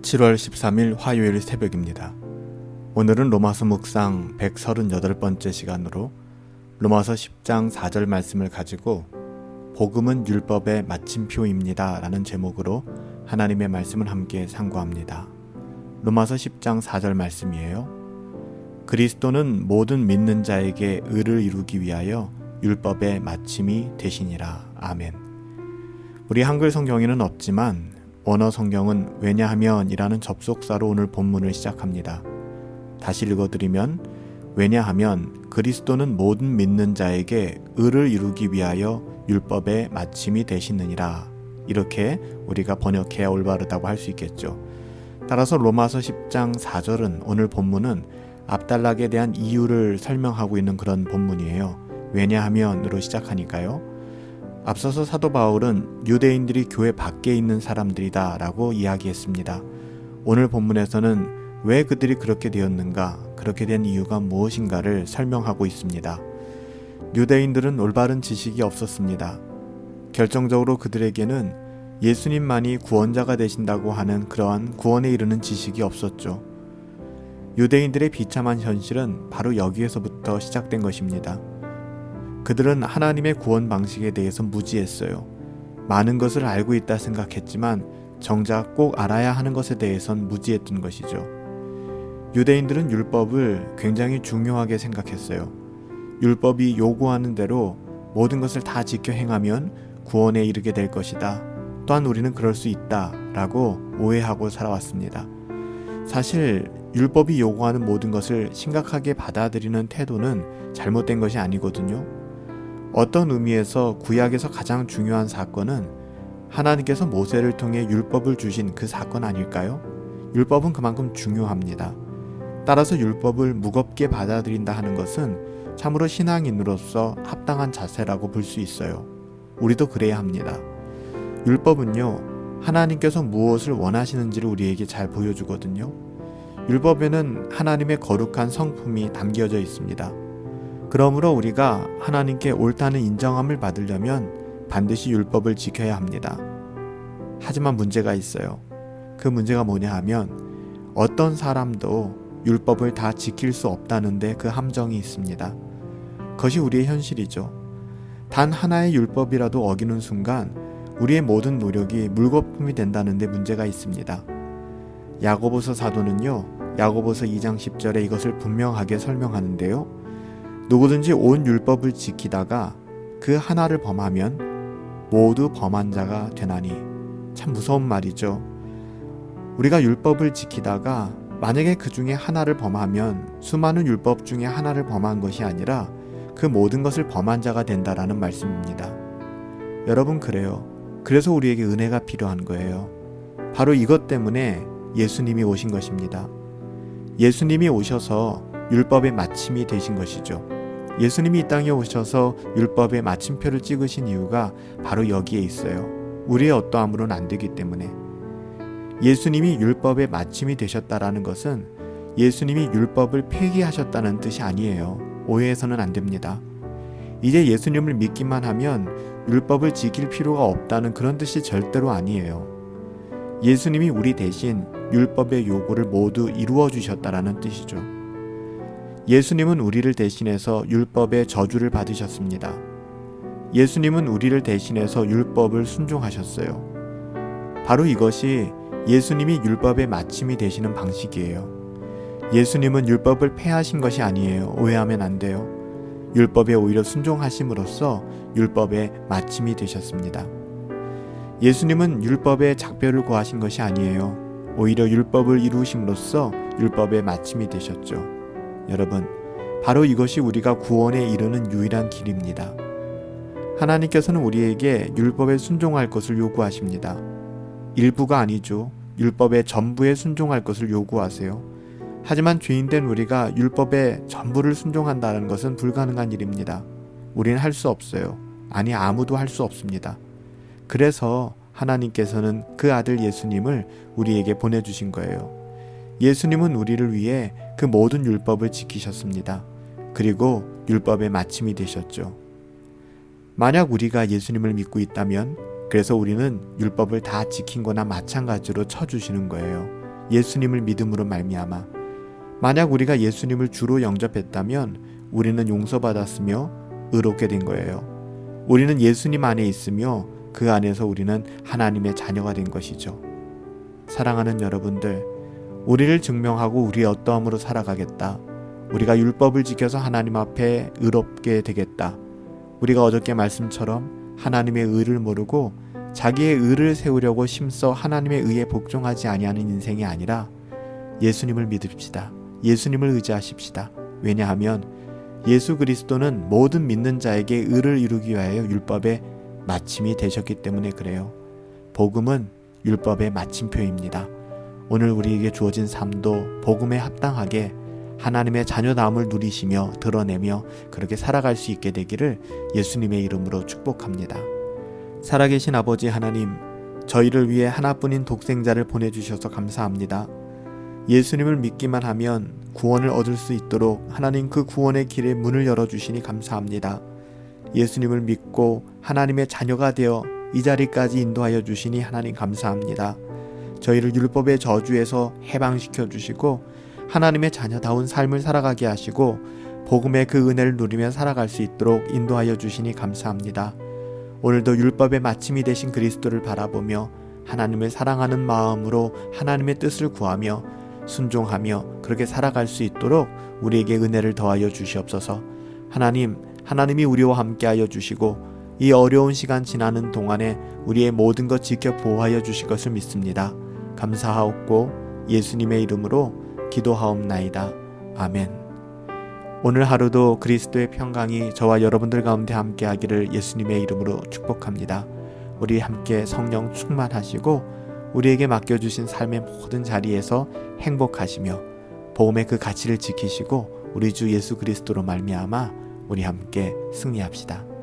7월 13일 화요일 새벽입니다. 오늘은 로마서 묵상 138번째 시간으로 로마서 10장 4절 말씀을 가지고 복음은 율법의 마침표입니다 라는 제목으로 하나님의 말씀을 함께 상고합니다. 로마서 10장 4절 말씀이에요. 그리스도는 모든 믿는 자에게 의를 이루기 위하여 율법의 마침이 되시니라. 아멘. 우리 한글 성경에는 없지만 원어 성경은 왜냐하면 이라는 접속사로 오늘 본문을 시작합니다. 다시 읽어드리면 왜냐하면 그리스도는 모든 믿는 자에게 의를 이루기 위하여 율법의 마침이 되시느니라. 이렇게 우리가 번역해야 올바르다고 할 수 있겠죠. 따라서 로마서 10장 4절은 오늘 본문은 앞단락에 대한 이유를 설명하고 있는 그런 본문이에요. 왜냐하면으로 시작하니까요. 앞서서 사도 바울은 유대인들이 교회 밖에 있는 사람들이다 라고 이야기했습니다. 오늘 본문에서는 왜 그들이 그렇게 되었는가, 그렇게 된 이유가 무엇인가를 설명하고 있습니다. 유대인들은 올바른 지식이 없었습니다. 결정적으로 그들에게는 예수님만이 구원자가 되신다고 하는 그러한 구원에 이르는 지식이 없었죠. 유대인들의 비참한 현실은 바로 여기에서부터 시작된 것입니다. 그들은 하나님의 구원 방식에 대해서 무지했어요. 많은 것을 알고 있다 생각했지만 정작 꼭 알아야 하는 것에 대해선 무지했던 것이죠. 유대인들은 율법을 굉장히 중요하게 생각했어요. 율법이 요구하는 대로 모든 것을 다 지켜 행하면 구원에 이르게 될 것이다. 또한 우리는 그럴 수 있다 라고 오해하고 살아왔습니다. 사실 율법이 요구하는 모든 것을 심각하게 받아들이는 태도는 잘못된 것이 아니거든요. 어떤 의미에서 구약에서 가장 중요한 사건은 하나님께서 모세를 통해 율법을 주신 그 사건 아닐까요? 율법은 그만큼 중요합니다. 따라서 율법을 무겁게 받아들인다 하는 것은 참으로 신앙인으로서 합당한 자세라고 볼 수 있어요. 우리도 그래야 합니다. 율법은요, 하나님께서 무엇을 원하시는지를 우리에게 잘 보여주거든요. 율법에는 하나님의 거룩한 성품이 담겨져 있습니다. 그러므로 우리가 하나님께 옳다는 인정함을 받으려면 반드시 율법을 지켜야 합니다. 하지만 문제가 있어요. 그 문제가 뭐냐 하면 어떤 사람도 율법을 다 지킬 수 없다는데 그 함정이 있습니다. 그것이 우리의 현실이죠. 단 하나의 율법이라도 어기는 순간 우리의 모든 노력이 물거품이 된다는데 문제가 있습니다. 야고보서 사도는요, 야고보서 2장 10절에 이것을 분명하게 설명하는데요. 누구든지 온 율법을 지키다가 그 하나를 범하면 모두 범한 자가 되나니. 참 무서운 말이죠. 우리가 율법을 지키다가 만약에 그 중에 하나를 범하면 수많은 율법 중에 하나를 범한 것이 아니라 그 모든 것을 범한 자가 된다라는 말씀입니다. 여러분, 그래요. 그래서 우리에게 은혜가 필요한 거예요. 바로 이것 때문에 예수님이 오신 것입니다. 예수님이 오셔서 율법의 마침이 되신 것이죠. 예수님이 이 땅에 오셔서 율법의 마침표를 찍으신 이유가 바로 여기에 있어요. 우리의 어떠함으로는 안 되기 때문에. 예수님이 율법의 마침이 되셨다라는 것은 예수님이 율법을 폐기하셨다는 뜻이 아니에요. 오해해서는 안 됩니다. 이제 예수님을 믿기만 하면 율법을 지킬 필요가 없다는 그런 뜻이 절대로 아니에요. 예수님이 우리 대신 율법의 요구를 모두 이루어 주셨다라는 뜻이죠. 예수님은 우리를 대신해서 율법의 저주를 받으셨습니다. 예수님은 우리를 대신해서 율법을 순종하셨어요. 바로 이것이 예수님이 율법의 마침이 되시는 방식이에요. 예수님은 율법을 폐하신 것이 아니에요. 오해하면 안 돼요. 율법에 오히려 순종하심으로써 율법의 마침이 되셨습니다. 예수님은 율법의 작별을 고하신 것이 아니에요. 오히려 율법을 이루심으로써 율법의 마침이 되셨죠. 여러분, 바로 이것이 우리가 구원에 이르는 유일한 길입니다. 하나님께서는 우리에게 율법에 순종할 것을 요구하십니다. 일부가 아니죠. 율법의 전부에 순종할 것을 요구하세요. 하지만 죄인된 우리가 율법의 전부를 순종한다는 것은 불가능한 일입니다. 우리는 할 수 없어요. 아니, 아무도 할 수 없습니다. 그래서 하나님께서는 그 아들 예수님을 우리에게 보내주신 거예요. 예수님은 우리를 위해 그 모든 율법을 지키셨습니다. 그리고 율법의 마침이 되셨죠. 만약 우리가 예수님을 믿고 있다면 그래서 우리는 율법을 다 지킨 거나 마찬가지로 쳐주시는 거예요. 예수님을 믿음으로 말미암아. 만약 우리가 예수님을 주로 영접했다면 우리는 용서받았으며 의롭게 된 거예요. 우리는 예수님 안에 있으며 그 안에서 우리는 하나님의 자녀가 된 것이죠. 사랑하는 여러분들, 우리를 증명하고 우리의 어떠함으로 살아가겠다. 우리가 율법을 지켜서 하나님 앞에 의롭게 되겠다. 우리가 어저께 말씀처럼 하나님의 의를 모르고 자기의 의를 세우려고 힘써 하나님의 의에 복종하지 아니하는 인생이 아니라 예수님을 믿읍시다. 예수님을 의지하십시다. 왜냐하면 예수 그리스도는 모든 믿는 자에게 의를 이루기 위하여 율법의 마침이 되셨기 때문에 그래요. 복음은 율법의 마침표입니다. 오늘 우리에게 주어진 삶도 복음에 합당하게 하나님의 자녀다움을 누리시며 드러내며 그렇게 살아갈 수 있게 되기를 예수님의 이름으로 축복합니다. 살아계신 아버지 하나님, 저희를 위해 하나뿐인 독생자를 보내주셔서 감사합니다. 예수님을 믿기만 하면 구원을 얻을 수 있도록 하나님 그 구원의 길에 문을 열어주시니 감사합니다. 예수님을 믿고 하나님의 자녀가 되어 이 자리까지 인도하여 주시니 하나님 감사합니다. 저희를 율법의 저주에서 해방시켜 주시고 하나님의 자녀다운 삶을 살아가게 하시고 복음의 그 은혜를 누리며 살아갈 수 있도록 인도하여 주시니 감사합니다. 오늘도 율법의 마침이 되신 그리스도를 바라보며 하나님을 사랑하는 마음으로 하나님의 뜻을 구하며 순종하며 그렇게 살아갈 수 있도록 우리에게 은혜를 더하여 주시옵소서. 하나님이 우리와 함께하여 주시고 이 어려운 시간 지나는 동안에 우리의 모든 것 지켜 보호하여 주실 것을 믿습니다. 감사하옵고 예수님의 이름으로 기도하옵나이다. 아멘. 오늘 하루도 그리스도의 평강이 저와 여러분들 가운데 함께하기를 예수님의 이름으로 축복합니다. 우리 함께 성령 충만하시고 우리에게 맡겨주신 삶의 모든 자리에서 행복하시며 복음의 그 가치를 지키시고 우리 주 예수 그리스도로 말미암아 우리 함께 승리합시다.